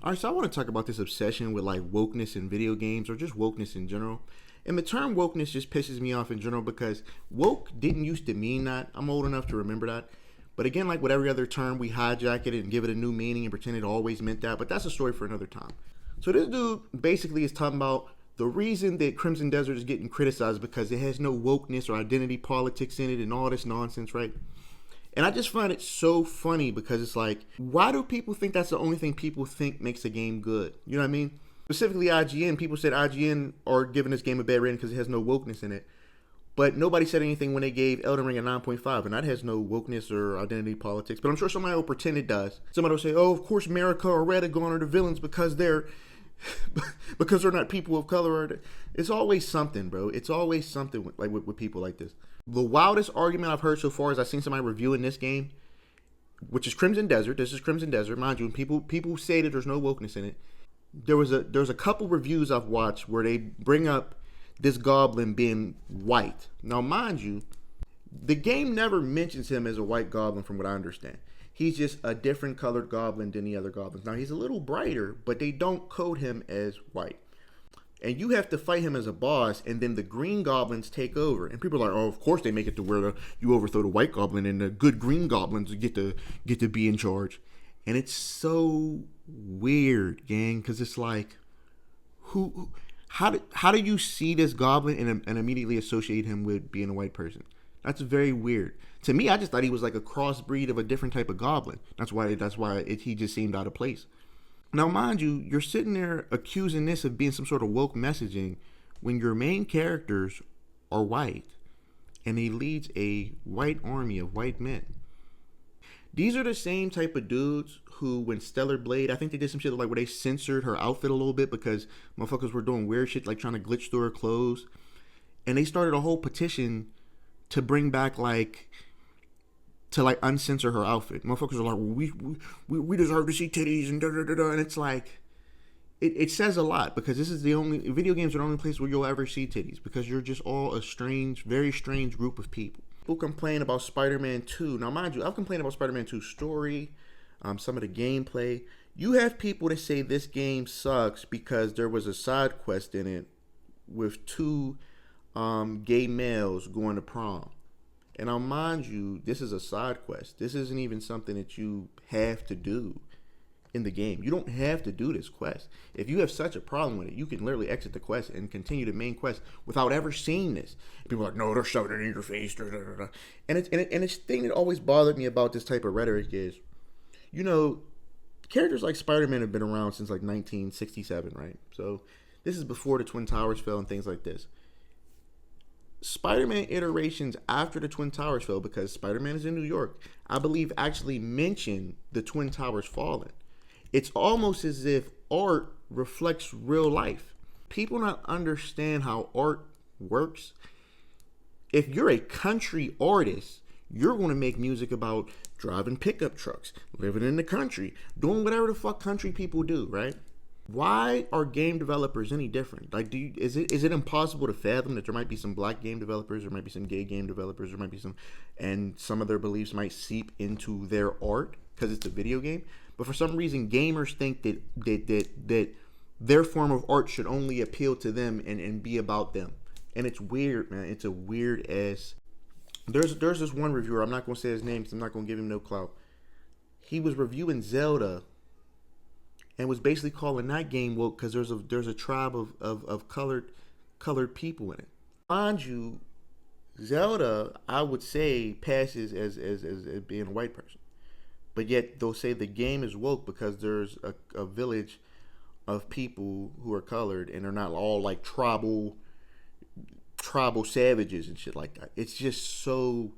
All right, so I want to talk about this obsession with like wokeness in video games or just wokeness in general. And the term wokeness just pisses me off in general because woke didn't used to mean that. I'm old enough to remember that. But again, like with every other term, we hijack it and give it a new meaning and pretend it always meant that. But that's a story for another time. So this dude basically is talking about the reason that Crimson Desert is getting criticized because it has no wokeness or identity politics in it and all this nonsense, right? And I just find it so funny because it's like, why do people think that's the only thing people think makes a game good? You know what I mean? Specifically IGN, people said IGN are giving this game a bad rating because it has no wokeness in it. But nobody said anything when they gave Elden Ring a 9.5, and that has no wokeness or identity politics. But I'm sure somebody will pretend it does. Somebody will say, oh, of course America or Radagon are the villains because they're not people of color. It's always something, bro. It's always something with people like this. The wildest argument I've heard so far is I've seen somebody reviewing this game, which is Crimson Desert. This is Crimson Desert, mind you. People say that there's no wokeness in it. There's a couple reviews I've watched where they bring up this goblin being white. Now, mind you, the game never mentions him as a white goblin, from what I understand. He's just a different colored goblin than the other goblins. Now, he's a little brighter, but they don't code him as white. And you have to fight him as a boss, and then the green goblins take over. And people are like, oh, of course they make it to where you overthrow the white goblin, and the good green goblins get to be in charge. And it's so weird, gang, because it's like, how do you see this goblin and immediately associate him with being a white person? That's very weird. To me, I just thought he was like a crossbreed of a different type of goblin. That's why he just seemed out of place. Now, mind you, you're sitting there accusing this of being some sort of woke messaging when your main characters are white and he leads a white army of white men. These are the same type of dudes who, when Stellar Blade, I think they did some shit like where they censored her outfit a little bit because motherfuckers were doing weird shit like trying to glitch through her clothes. And they started a whole petition to bring back to uncensor her outfit. Motherfuckers are like, well, we deserve to see titties and da da da da. And it's like, it says a lot because this is video games are the only place where you'll ever see titties because you're just all a strange, very strange group of people. People complain about Spider-Man 2. Now, mind you, I've complained about Spider-Man 2's story, some of the gameplay. You have people that say this game sucks because there was a side quest in it with two gay males going to prom. And now, mind you, this is a side quest. This isn't even something that you have to do in the game. You don't have to do this quest. If you have such a problem with it, you can literally exit the quest and continue the main quest without ever seeing this. People are like, no, they're shoving it in your face. Da, da, da, da. And it's thing that always bothered me about this type of rhetoric is, you know, characters like Spider-Man have been around since like 1967, right? So this is before the Twin Towers fell and things like this. Spider-Man iterations after the Twin Towers fell, because Spider-Man is in New York, I believe actually mentioned the Twin Towers falling. It's almost as if art reflects real life. People not understand how art works. If you're a country artist, you're going to make music about driving pickup trucks, living in the country, doing whatever the fuck country people do, right? Why are game developers any different? Like, is it impossible to fathom that there might be some black game developers, there might be some gay game developers, there might be and some of their beliefs might seep into their art because it's a video game? But for some reason, gamers think that their form of art should only appeal to them and be about them. And it's weird, man. It's a weird ass. There's this one reviewer. I'm not going to say his name because I'm not going to give him no clout. He was reviewing Zelda and was basically calling that game woke because there's a tribe of colored people in it. Mind you, Zelda, I would say, passes as being a white person. But yet they'll say the game is woke because there's a village of people who are colored and they're not all like tribal savages and shit like that. It's just so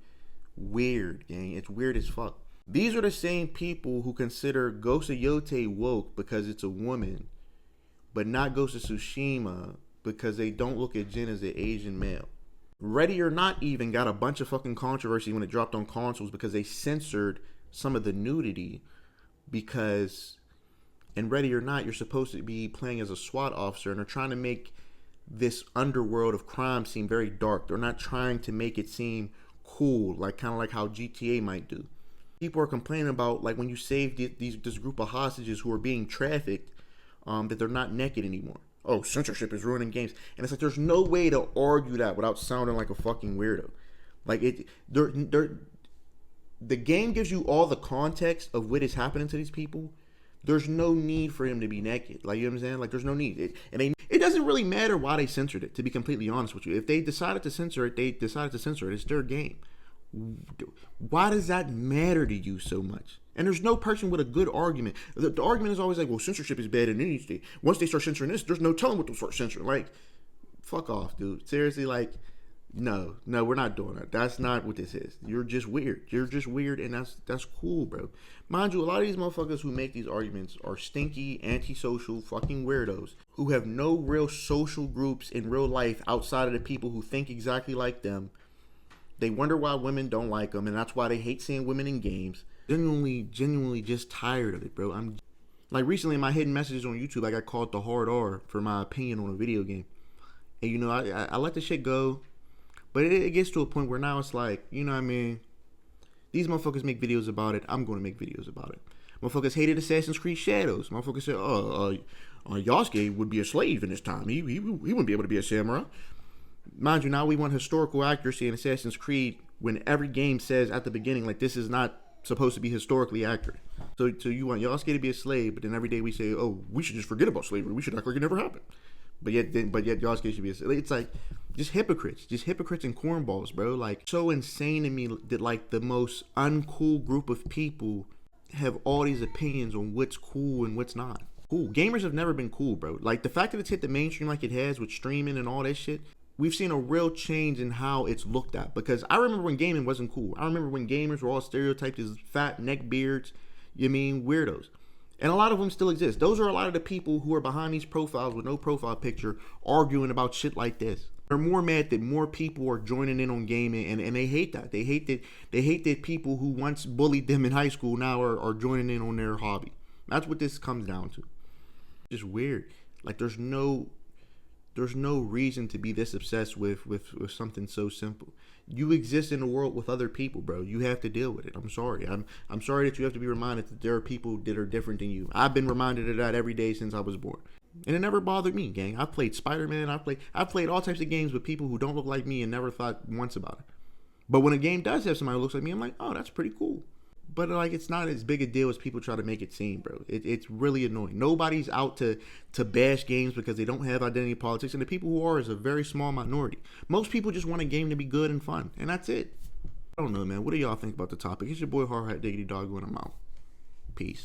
weird, gang. It's weird as fuck. These are the same people who consider Ghost of Yote woke because it's a woman, but not Ghost of Tsushima because they don't look at Jin as an Asian male. Ready or Not even got a bunch of fucking controversy when it dropped on consoles because they censored some of the nudity because in Ready or Not, you're supposed to be playing as a SWAT officer and they're trying to make this underworld of crime seem very dark. They're not trying to make it seem cool, like kind of like how GTA might do. People are complaining about like when you save this group of hostages who are being trafficked, that they're not naked anymore. Oh, censorship is ruining games, and it's like there's no way to argue that without sounding like a fucking weirdo. Like the game gives you all the context of what is happening to these people. There's no need for him to be naked. Like, you know what I'm saying? Like, there's no need. It doesn't really matter why they censored it, to be completely honest with you. If they decided to censor it, they decided to censor it. It's their game. Why does that matter to you so much? And there's no person with a good argument. The argument is always like, well, censorship is bad in any state. Once they start censoring this, there's no telling what they'll start censoring. Like, fuck off, dude. Seriously, like, no, we're not doing that. That's not what this is. You're just weird. You're just weird, and that's cool, bro. Mind you, a lot of these motherfuckers who make these arguments are stinky, antisocial, fucking weirdos who have no real social groups in real life outside of the people who think exactly like them. They wonder why women don't like them, and that's why they hate seeing women in games. Genuinely just tired of it, bro. I'm like, recently in my hidden messages on YouTube, I got called the hard R for my opinion on a video game, and you know, I let the shit go. But it gets to a point where now it's like, you know what I mean? These motherfuckers make videos about it. I'm going to make videos about it. Motherfuckers hated Assassin's Creed Shadows. Motherfuckers said, Yasuke would be a slave in his time. He wouldn't be able to be a samurai. Mind you, now we want historical accuracy in Assassin's Creed when every game says at the beginning, like, this is not supposed to be historically accurate. So you want Yasuke to be a slave, but then every day we say, oh, we should just forget about slavery. We should act like it never happened. But yet Yasuke should be a slave. It's like, just hypocrites and cornballs, bro. Like, so insane to me that like the most uncool group of people have all these opinions on what's cool and what's not cool. Gamers have never been cool, bro. Like, the fact that it's hit the mainstream like it has with streaming and all that shit, we've seen a real change in how it's looked at. Because I remember when gaming wasn't cool. I remember when gamers were all stereotyped as fat neck beards, weirdos. And a lot of them still exist. Those are a lot of the people who are behind these profiles with no profile picture arguing about shit like this. They're more mad that more people are joining in on gaming, and they hate that. They hate that people who once bullied them in high school now are joining in on their hobby. That's what this comes down to. Just weird. Like, there's no reason to be this obsessed with something so simple. You exist in the world with other people, bro. You have to deal with it. I'm sorry. I'm sorry that you have to be reminded that there are people that are different than you. I've been reminded of that every day since I was born. And it never bothered me, gang. I've played Spider-Man. I've played all types of games with people who don't look like me and never thought once about it. But when a game does have somebody who looks like me, I'm like, oh, that's pretty cool. But like, it's not as big a deal as people try to make it seem, bro. It's really annoying. Nobody's out to bash games because they don't have identity politics, and the people who are is a very small minority. Most people just want a game to be good and fun, and that's it. I don't know, man. What do y'all think about the topic? It's your boy Hard Hat Diggity Dog, and I'm out. Peace.